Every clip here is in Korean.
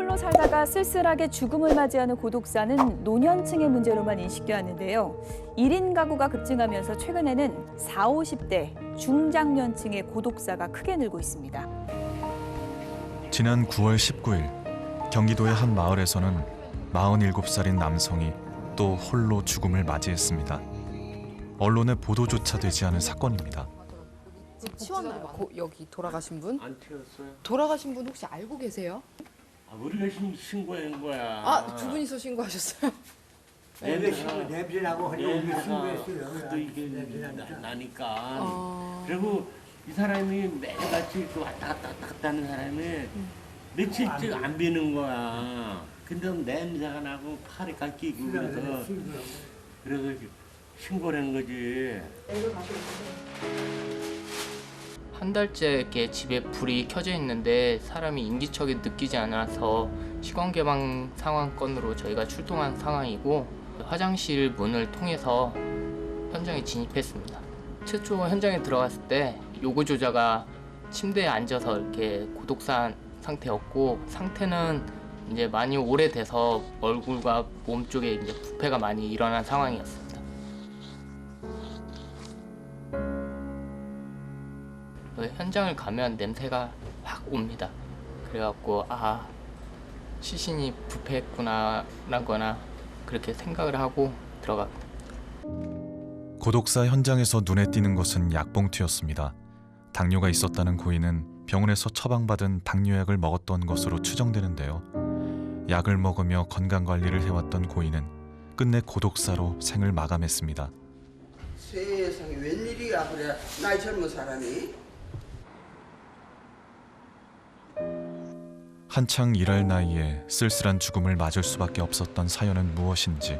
홀로 살다가 쓸쓸하게 죽음을 맞이하는 고독사는 노년층의 문제로만 인식되었는데요. 1인 가구가 급증하면서 최근에는 40, 50대 중장년층의 고독사가 크게 늘고 있습니다. 지난 9월 19일 경기도의 한 마을에서는 47살인 남성이 또 홀로 죽음을 맞이했습니다. 언론의 보도조차 되지 않은 사건입니다. 치웠나요? 여기 돌아가신 분? 안 튀었어요. 돌아가신 분 혹시 알고 계세요? 우리가 신고한 거야. 아, 두 분이서 신고하셨어요? 냄새 나고 하니 우리 신고했어요. 하도 이게 나니까. 어... 그리고 이 사람이 매일같이 또 왔다 갔다 하는 사람이 며칠째 안 비는 거야. 근데 냄새가 나고 팔이 끼고 그래서 신고를 한 거지. 한 달째 이렇게 집에 불이 켜져 있는데 사람이 인기척이 느끼지 않아서 시공개방 상황건으로 저희가 출동한 상황이고, 화장실 문을 통해서 현장에 진입했습니다. 최초 현장에 들어갔을 때 요구조자가 침대에 앉아서 이렇게 고독한 상태였고, 상태는 이제 많이 오래돼서 얼굴과 몸 쪽에 이제 부패가 많이 일어난 상황이었습니다. 현장을 가면 냄새가 확 옵니다. 그래갖고 시신이 부패했구나라거나 그렇게 생각을 하고 들어갑니다. 고독사 현장에서 눈에 띄는 것은 약봉투였습니다. 당뇨가 있었다는 고인은 병원에서 처방받은 당뇨약을 먹었던 것으로 추정되는데요. 약을 먹으며 건강관리를 해왔던 고인은 끝내 고독사로 생을 마감했습니다. 세상에 웬일이야 그래. 나이 젊은 사람이. 한창 일할 나이에 쓸쓸한 죽음을 맞을 수밖에 없었던 사연은 무엇인지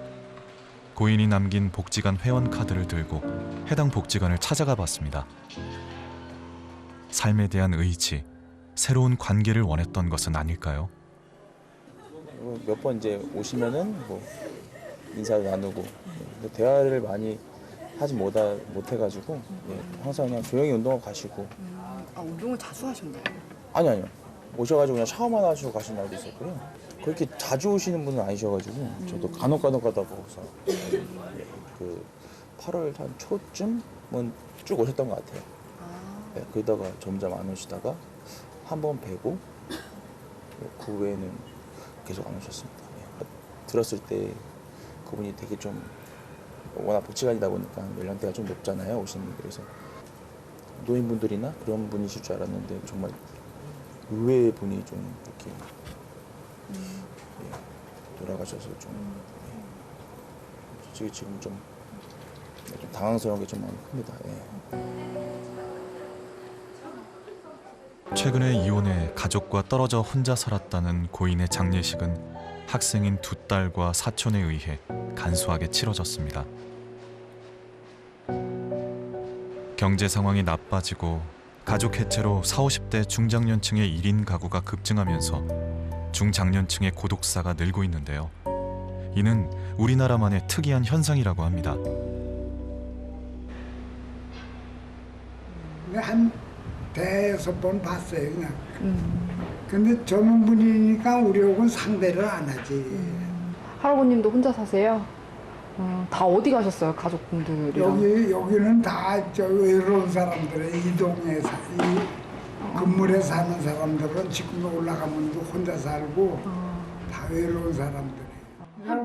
고인이 남긴 복지관 회원 카드를 들고 해당 복지관을 찾아가 봤습니다. 삶에 대한 의지, 새로운 관계를 원했던 것은 아닐까요? 몇 번 이제 오시면은 인사를 나누고 대화를 많이 하지 못해가지고 항상 그냥 조용히 운동하고 가시고. 운동을 자주 하셨나요? 아니요. 오셔가지고 그냥 샤워만 하시고 가신 날도 있었고요. 그렇게 자주 오시는 분은 아니셔가지고 저도 간혹 가다 보고서 그 8월 한 초쯤은 쭉 오셨던 것 같아요. 네, 그러다가 점점 안 오시다가 한 번 뵈고 그 후에는 계속 안 오셨습니다. 네, 들었을 때 그분이 되게 좀 워낙 복지관이다 보니까 연령대가 좀 높잖아요, 오시는 분들이. 그래서 노인분들이나 그런 분이실 줄 알았는데 정말 의외의 분이 좀 이렇게 돌아가셔서 좀 솔직히 지금 좀 당황스러운 게 좀 많이 큽니다. 최근에 이혼해 가족과 떨어져 혼자 살았다는 고인의 장례식은 학생인 두 딸과 사촌에 의해 간소하게 치러졌습니다. 경제 상황이 나빠지고 가족 해체로 40, 50대 중장년층의 1인 가구가 급증하면서 중장년층의 고독사가 늘고 있는데요. 이는 우리나라만의 특이한 현상이라고 합니다. 한 대여섯 번 봤어요, 그냥. 근데 젊은 분이니까 우리하고는 상대를 안 하지. 할아버님도 혼자 사세요? 다 어디 가셨어요, 가족분들이랑? 여기는 다 저 외로운 사람들의 이 건물에 사는 사람들은 지금 올라가면 혼자 살고 다 외로운 사람들이.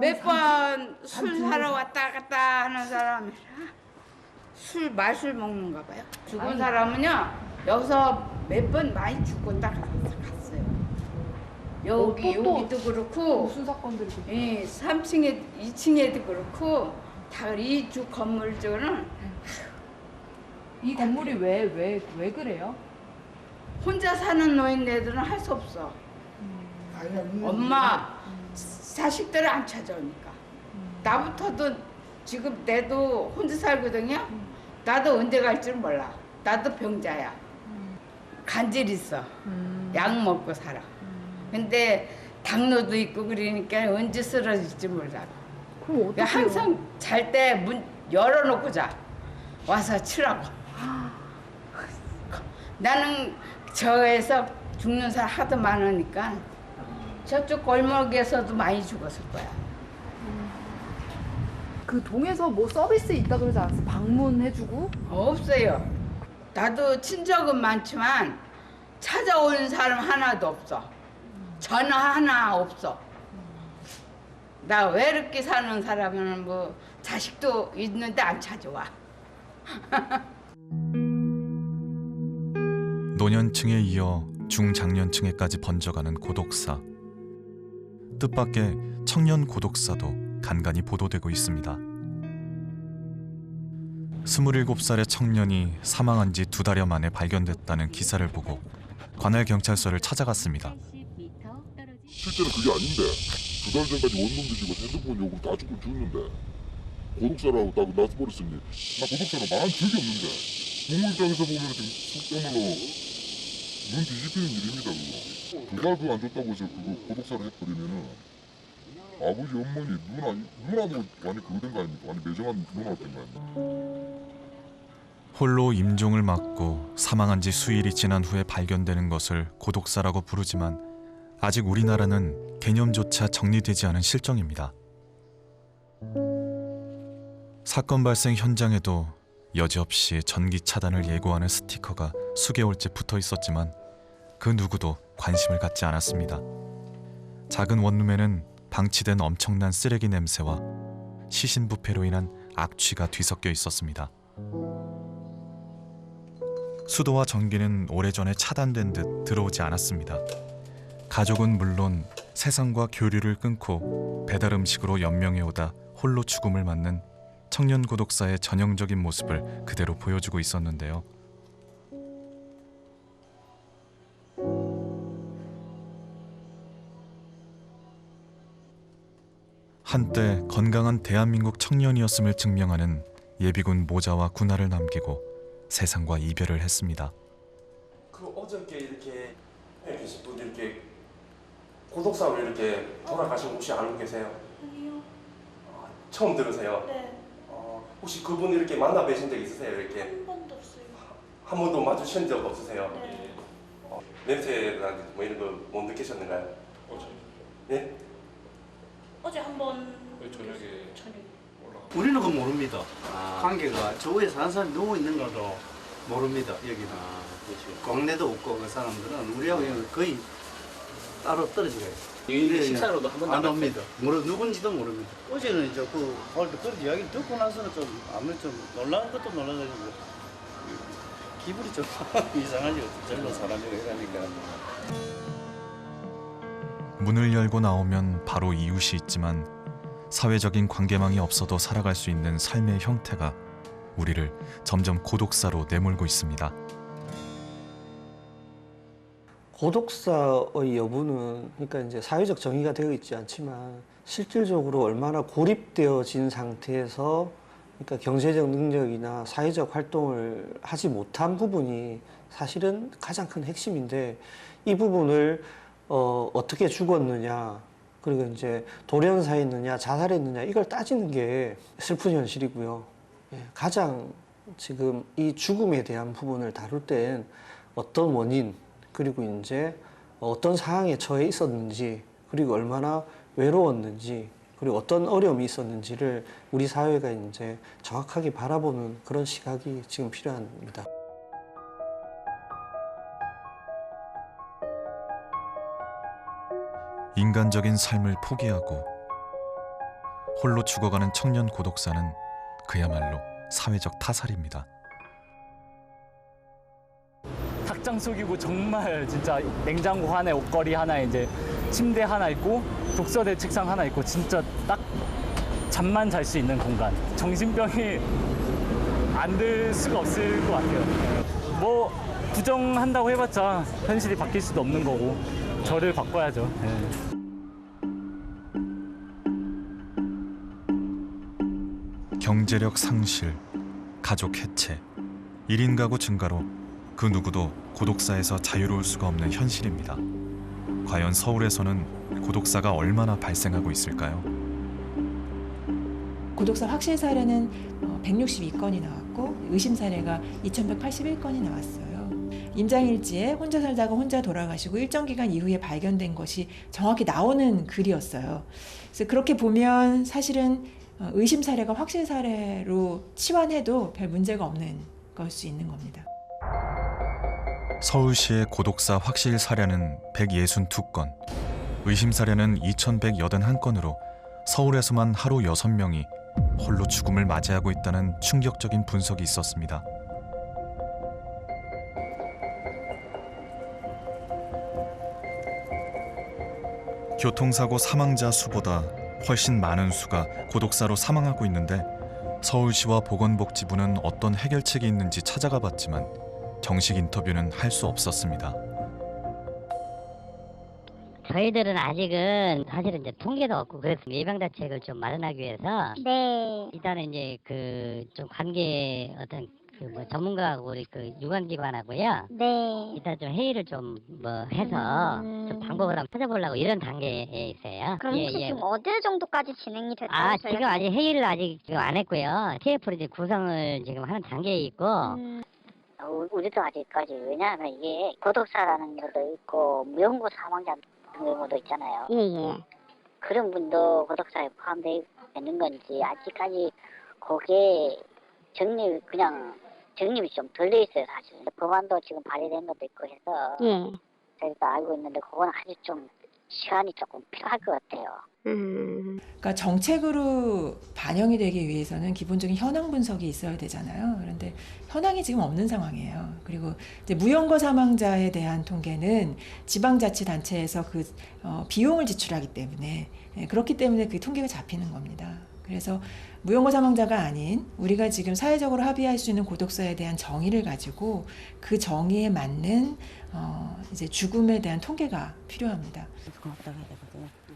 몇 번 술 사러 왔다 갔다 하는 사람이라 마술 먹는가 봐요. 죽은 사람은요 여기서 몇 번 많이 죽고 딱 갔어요. 여기도 그렇고 무슨 사건들이? 3층에 2층에도 그렇고 다 이 주 건물 쪽은 이 건물이 왜 그래요? 혼자 사는 노인네들은 할 수 없어. 엄마 자식들을 안 찾아오니까. 나부터도 지금 내도 혼자 살거든요. 나도 언제 갈 줄 몰라. 나도 병자야. 간질 있어. 약 먹고 살아. 근데 당뇨도 있고 그러니까 언제 쓰러질지 몰라. 그럼 어떡해요? 항상 잘 때 문 열어놓고 자. 와서 치라고. 나는 저에서 죽는 사람 하도 많으니까 저쪽 골목에서도 많이 죽었을 거야. 그 동에서 뭐 서비스 있다 그러지 않았어요? 방문해주고? 없어요. 나도 친척은 많지만 찾아오는 사람 하나도 없어. 전화 하나 없어. 나 외롭게 사는 사람은 뭐 자식도 있는데 안 찾아와. 노년층에 이어 중장년층에까지 번져가는 고독사. 뜻밖의 청년 고독사도 간간히 보도되고 있습니다. 27살의 청년이 사망한 지 2달여 만에 발견됐다는 기사를 보고 관할 경찰서를 찾아갔습니다. 실제는 그게 아닌데 2달 전까지 원룸도 지고 핸드폰 요금 다 주고 줬는데 고독사라고 딱 놔둬버렸으니 나 고독사로 말한 적이 없는데 부모 입장에서 보면 지금 정말로 눈 뒤집히는 일입니다. 그거 2달 그거 안 줬다고 해서 그거 고독사를 해버리면은 아버지 어머니 누나도 많이 그거 된 거 아닙니까? 많이 매정한 누나 된 거 아닙니까? 홀로 임종을 맞고 사망한 지 수일이 지난 후에 발견되는 것을 고독사라고 부르지만 아직 우리나라는 개념조차 정리되지 않은 실정입니다. 사건 발생 현장에도 여지없이 전기 차단을 예고하는 스티커가 수개월째 붙어 있었지만 그 누구도 관심을 갖지 않았습니다. 작은 원룸에는 방치된 엄청난 쓰레기 냄새와 시신부패로 인한 악취가 뒤섞여 있었습니다. 수도와 전기는 오래전에 차단된 듯 들어오지 않았습니다. 가족은 물론 세상과 교류를 끊고 배달 음식으로 연명해오다 홀로 죽음을 맞는 청년 고독사의 전형적인 모습을 그대로 보여주고 있었는데요. 한때 건강한 대한민국 청년이었음을 증명하는 예비군 모자와 군화를 남기고 세상과 이별을 했습니다. 그 어저께 이렇게 계신 분들 이렇게 고독사로 이렇게 돌아가신 분 혹시 알고 계세요? 아니요. 처음 들으세요? 네. 혹시 그분 이렇게 만나 뵈신 적 있으세요? 이렇게 한 번도 없어요. 한 번도 마주친 적 없으세요? 네. 냄새나 뭐 이런 거 못 느끼셨는가요? 어제. 예? 어제 한번 저녁에 우리는 그거 모릅니다. 관계가 저 위에 사는 사람이 누구 있는 것도 모릅니다. 여기는. 광내도 없고 그 사람들은 우리하고 거의 따로 떨어져 가요. 식사로도 한 번도 안 옵니다. 누군지도 모릅니다. 어제는 이제 그런 이야기를 듣고 나서는 좀 아무래도 좀 놀라는 것도 놀라가지고 기분이 좀 이상하죠. 젊은 사람이고 이러니까. 문을 열고 나오면 바로 이웃이 있지만 사회적인 관계망이 없어도 살아갈 수 있는 삶의 형태가 우리를 점점 고독사로 내몰고 있습니다. 고독사의 여부는 그러니까 이제 사회적 정의가 되어 있지 않지만 실질적으로 얼마나 고립되어진 상태에서 그러니까 경제적 능력이나 사회적 활동을 하지 못한 부분이 사실은 가장 큰 핵심인데 이 부분을 어떻게 죽었느냐 그리고 이제 돌연사했느냐 자살했느냐 이걸 따지는 게 슬픈 현실이고요. 가장 지금 이 죽음에 대한 부분을 다룰 땐 어떤 원인 그리고 이제 어떤 상황에 처해 있었는지 그리고 얼마나 외로웠는지 그리고 어떤 어려움이 있었는지를 우리 사회가 이제 정확하게 바라보는 그런 시각이 지금 필요합니다. 인간적인 삶을 포기하고 홀로 죽어가는 청년 고독사는 그야말로 사회적 타살입니다. 닭장 속이고 정말 진짜 냉장고 하나에 옷걸이 하나에 이제 침대 하나 있고 독서대 책상 하나 있고 진짜 딱 잠만 잘 수 있는 공간. 정신병이 안 들 수가 없을 것 같아요. 뭐 부정한다고 해봤자 현실이 바뀔 수도 없는 거고 저를 바꿔야죠. 경제력 상실, 가족 해체, 1인 가구 증가로 그 누구도 고독사에서 자유로울 수가 없는 현실입니다. 과연 서울에서는 고독사가 얼마나 발생하고 있을까요? 고독사 확실 사례는 162건이 나왔고 의심 사례가 2181건이 나왔어요. 임장일지에 혼자 살다가 혼자 돌아가시고 일정 기간 이후에 발견된 것이 정확히 나오는 글이었어요. 그래서 그렇게 보면 사실은 의심 사례가 확실 사례로 치환해도 별 문제가 없는 걸 수 있는 겁니다. 서울시의 고독사 확실 사례는 162건, 의심 사례는 2181건으로 서울에서만 하루 6명이 홀로 죽음을 맞이하고 있다는 충격적인 분석이 있었습니다. 교통사고 사망자 수보다 훨씬 많은 수가 고독사로 사망하고 있는데 서울시와 보건복지부는 어떤 해결책이 있는지 찾아가 봤지만 정식 인터뷰는 할 수 없었습니다. 저희들은 아직은 사실은 이제 통계도 없고 그래서 예방 대책을 좀 마련하기 위해서 일단은 이제 그 좀 관계 어떤 그 뭐 전문가하고 우리 그 유관기관하고요. 일단 좀 회의를 좀 뭐 해서 좀 방법을 한번 찾아보려고 이런 단계에 있어요. 그럼 혹시 지금 어느 정도까지 진행이 됐어요? 지금 아직 회의를 아직 지금 안 했고요. TF를 이제 구성을 지금 하는 단계에 있고. 우리도 아직까지 왜냐하면 이게 고독사라는 것도 있고 무연고 사망자 경우도 있잖아요. 그런 분도 고독사에 포함되어 있는 건지 아직까지 그게 정립이 좀 덜 돼 있어요 사실. 법안도 지금 발의된 것도 있고 해서 저희도 알고 있는데 그건 아직 좀 시간이 조금 필요할 것 같아요. 그러니까 정책으로 반영이 되기 위해서는 기본적인 현황 분석이 있어야 되잖아요. 그런데 현황이 지금 없는 상황이에요. 그리고 이제 무연고 사망자에 대한 통계는 지방자치단체에서 그 비용을 지출하기 때문에 그렇기 때문에 그 통계가 잡히는 겁니다. 그래서 무연고 사망자가 아닌 우리가 지금 사회적으로 합의할 수 있는 고독사에 대한 정의를 가지고 그 정의에 맞는 이제 죽음에 대한 통계가 필요합니다.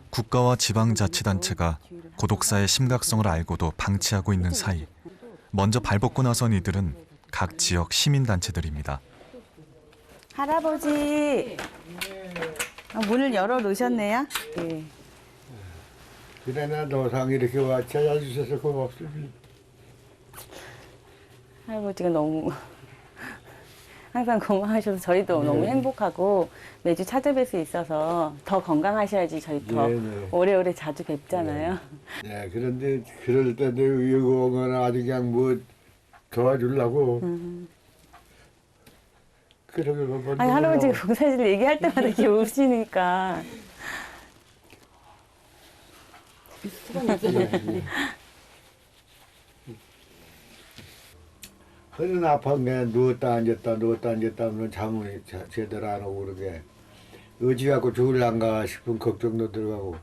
국가와 지방자치단체가 고독사의 심각성을 알고도 방치하고 있는 사이 먼저 발벗고 나선 이들은 각 지역 시민단체들입니다. 할아버지 문을 열어 놓으셨네요. 네. 그러나 노상 이렇게 와 찾아주셔서 고맙습니다. 할아버지가 너무 항상 건강하셔서 저희도 너무 행복하고 매주 찾아뵐 수 있어서 더 건강하셔야지 저희 더 오래오래 자주 뵙잖아요. 네, 그런데 그럴 때도 이거는 아주 그냥 뭐 도와주려고 그러고 아니 할아버지가 봉사실 얘기할 때마다 이렇게 우시니까 허리는 아픈 게 누웠다 앉았다 하면 잠을 제대로 안 오고 그러게 어찌 갖고 죽을란가 싶은 걱정도 들어가고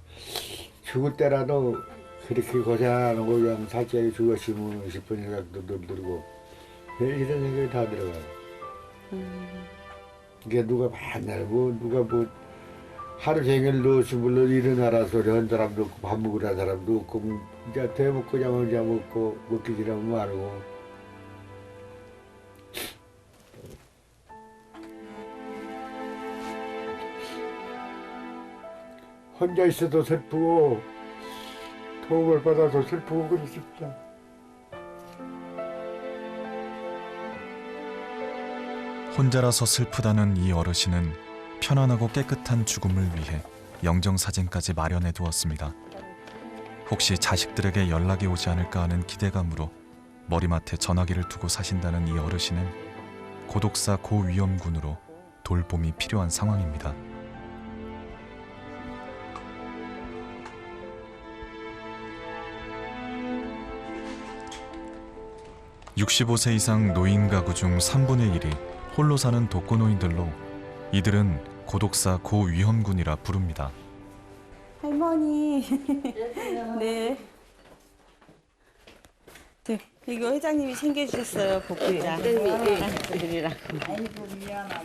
죽을 때라도 그렇게 고생 안 하고 그냥 살짝이 죽었으면 싶은 생각도 들고 이런 생각이 다 들어가요. 이게 누가 맨날 누가 하루 종일 노숙을 일어나라 소리 한 사람도 없고 밥 먹으라 사람도 없고 이제 대먹고 자먹자 먹고 먹기 싫으면 말고 혼자 있어도 슬프고 도움을 받아도 슬프고 그렇습니다. 혼자라서 슬프다는 이 어르신은 편안하고 깨끗한 죽음을 위해 영정사진까지 마련해 두었습니다. 혹시 자식들에게 연락이 오지 않을까 하는 기대감으로 머리맡에 전화기를 두고 사신다는 이 어르신은 고독사 고위험군으로 돌봄이 필요한 상황입니다. 65세 이상 노인 가구 중 3분의 1이 홀로 사는 독거노인들로 이들은 고독사 고위험군이라 부릅니다. 할머니. 네. 네, 이거 회장님이 챙겨주셨어요. 복들이랑. 복들이랑. 아이고 미안하다.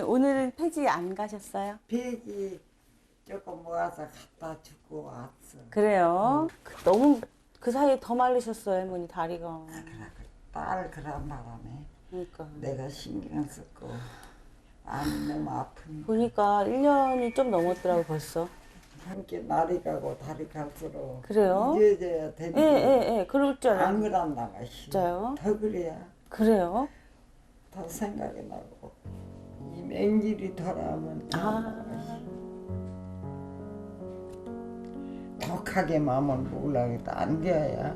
오늘은 폐지 안 가셨어요? 폐지 조금 모아서 갖다 주고 왔어. 그래요? 너무 그 사이에 더 말리셨어요, 할머니 다리가. 딸 그런 바람에 그러니까. 내가 신경 쓰고 안 너무 아픈. 보니까 1년이 좀 넘었더라고 벌써. 함께 날이 가고 달이 갈수록 그래요? 잊어져야 되는데 예, 그럴 줄 알았는데. 안 그런다가 진짜요? 더 그래야. 그래요? 더 생각이 나고 이 맹일이 돌아오면 독하게 마음을 먹으려고 안 돼야.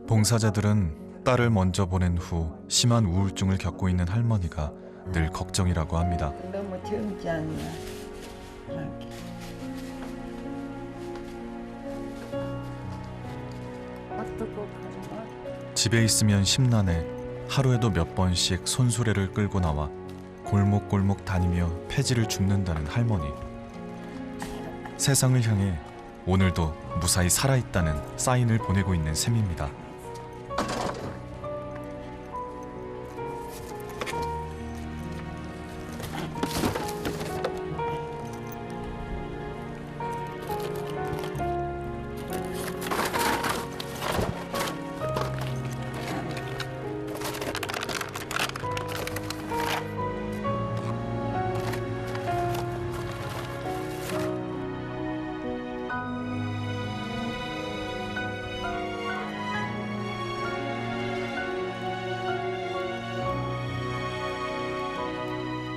봉사자들은 딸을 먼저 보낸 후 심한 우울증을 겪고 있는 할머니가 늘 걱정이라고 합니다. 너무 젊지 않냐. 그렇게. 집에 있으면 심란해 하루에도 몇 번씩 손수레를 끌고 나와 골목골목 다니며 폐지를 줍는다는 할머니. 세상을 향해 오늘도 무사히 살아있다는 사인을 보내고 있는 셈입니다.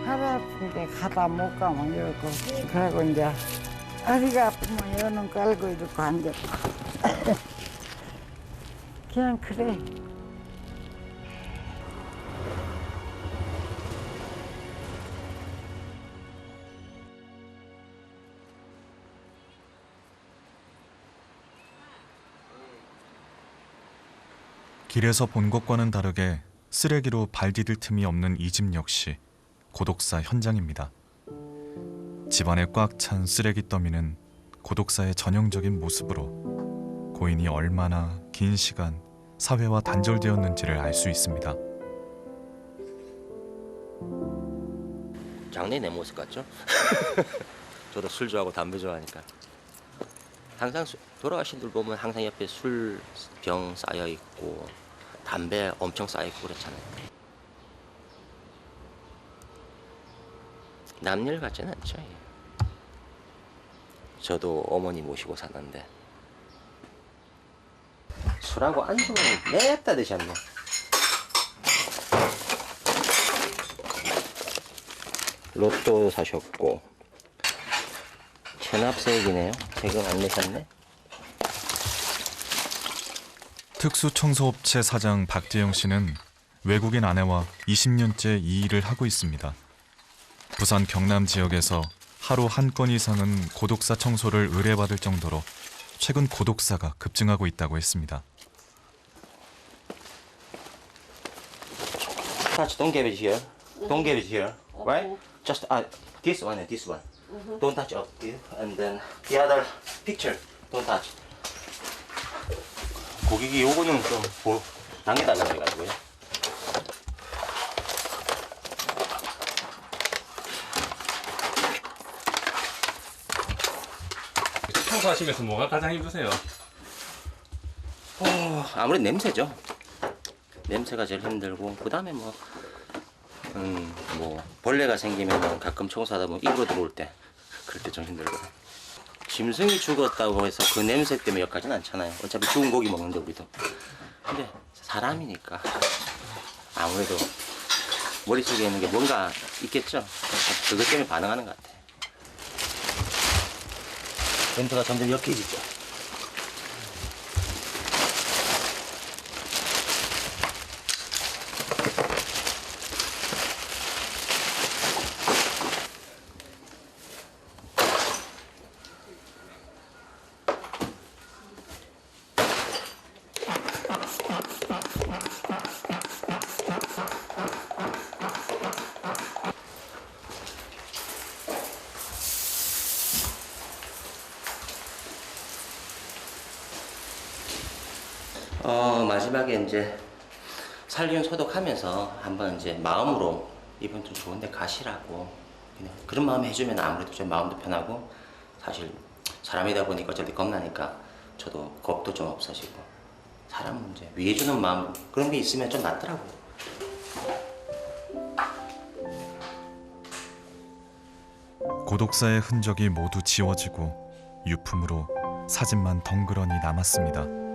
팔 아픈데 가다 못 가면 이러고 그러고 이제 허리가 아프면 여는 깔고 이러고 앉았고 그냥 그래. 길에서 본 것과는 다르게 쓰레기로 발 디딜 틈이 없는 이 집 역시 고독사 현장입니다. 집안에 꽉 찬 쓰레기 더미는 고독사의 전형적인 모습으로 고인이 얼마나 긴 시간 사회와 단절되었는지를 알 수 있습니다. 장래 내 모습 같죠? 저도 술 좋아하고 담배 좋아하니까 항상 돌아가신 분 보면 항상 옆에 술병 쌓여 있고 담배 엄청 쌓여 있고 그렇잖아요. 남일 같지는 않죠. 저도 어머니 모시고 사는데 술하고 안주는 냅다 드셨네. 로또 사셨고 체납세액이네요. 세금 안 내셨네. 특수청소업체 사장 박재영 씨는 외국인 아내와 20년째 이 일을 하고 있습니다. 부산 경남 지역에서 하루 한 건 이상은 고독사 청소를 의뢰받을 정도로 최근 고독사가 급증하고 있다고 했습니다. Touch, don't give it here. Don't give it here, right? Just this one and this one. Don't touch up here, and then the other picture. Don't touch. 고객이 요거는 좀 당해달라고 해가지고요. 청소하시면서 뭐가 가장 힘드세요? 아무래도 냄새죠. 냄새가 제일 힘들고 그 다음에 뭐 벌레가 생기면 가끔 청소하다 보면 입으로 들어올 때 그럴 때 좀 힘들거든요. 짐승이 죽었다고 해서 그 냄새 때문에 역하진 않잖아요. 어차피 죽은 고기 먹는데 우리도. 근데 사람이니까 아무래도 머릿속에 있는 게 뭔가 있겠죠. 그것 때문에 반응하는 것 같아요. 냄새가 점점 역해지죠. 마지막에 이제 살균 소독하면서 한번 이제 마음으로 이번 좀 좋은데 가시라고 그냥 그런 마음에 해주면 아무래도 좀 마음도 편하고 사실 사람이다 보니까 어차피 겁나니까 저도 겁도 좀 없어지고 사람은 이제 위해주는 마음 그런 게 있으면 좀 낫더라고요. 고독사의 흔적이 모두 지워지고 유품으로 사진만 덩그러니 남았습니다.